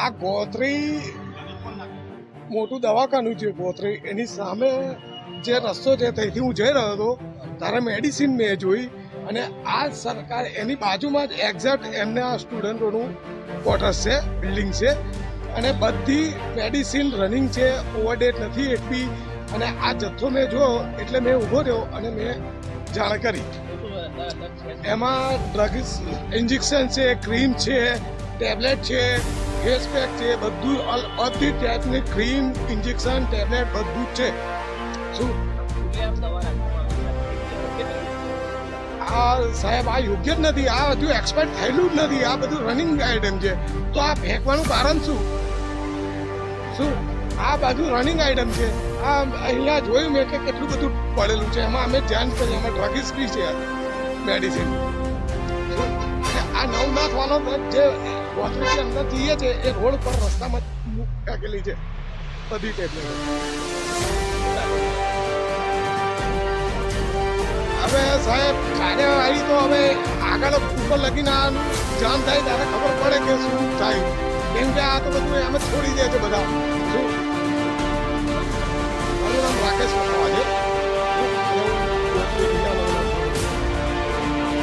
આ ગોત્રી મોટું દવાખાનું છે. ગોત્રી એની સામે જે રસ્તો છે ત્યાંથી હું જઈ રહ્યો હતો ત્યારે મેડિસિન મેં જોઈ અને આ સરકાર એની બાજુમાં જ એક્ઝેક્ટ એમના સ્ટુડન્ટોનું ક્વાર્ટર્સ છે, બિલ્ડિંગ છે અને બધી મેડિસિન રનિંગ છે, ઓવરડેટ નથી એક બી. અને આ જથ્થો મેં જોયો એટલે મેં ઊભો રહ્યો અને મેં જાણ કરી. એમાં ડ્રગ્સ, ઇન્જેક્શન છે, ક્રીમ છે, ટેબ્લેટ છે, ફેસ પેક છે, બધું બધી ટાઈપની ક્રીમ, ઇન્જેક્શન, ટેબ્લેટ બધું જ છે. શું આ સાહેબ આ યોગ્ય જ નથી. આ બધું એક્સપર્ટ થયેલું જ નથી. આ બધું રનિંગ આઈટમ છે. તો આ ફેંકવાનું કારણ શું? આ બધું રનિંગ આઈટમ છે. આ અહીંયા જોયું મેં કે કેટલું બધું પડેલું છે. એમાં અમે ધ્યાન કરીએ, એમાં ડ્રગ્સ બી છે, મેડિસિન. આ નવનાથવાનો જે ગોત્રીની અંદર જઈએ છે એ રોડ પર રસ્તામાં ફેંકેલી છે બધી ટેબ્લેટ. હવે સાહેબ કાર્યવાહી તો હવે આગળ ઉપર લગીને જામ થાય ત્યારે ખબર પડે કે શું થાય. કેમ કે આ તો બધું એમ જ છોડી દે છે બધા. શું મારું નામ રાકેશ છે.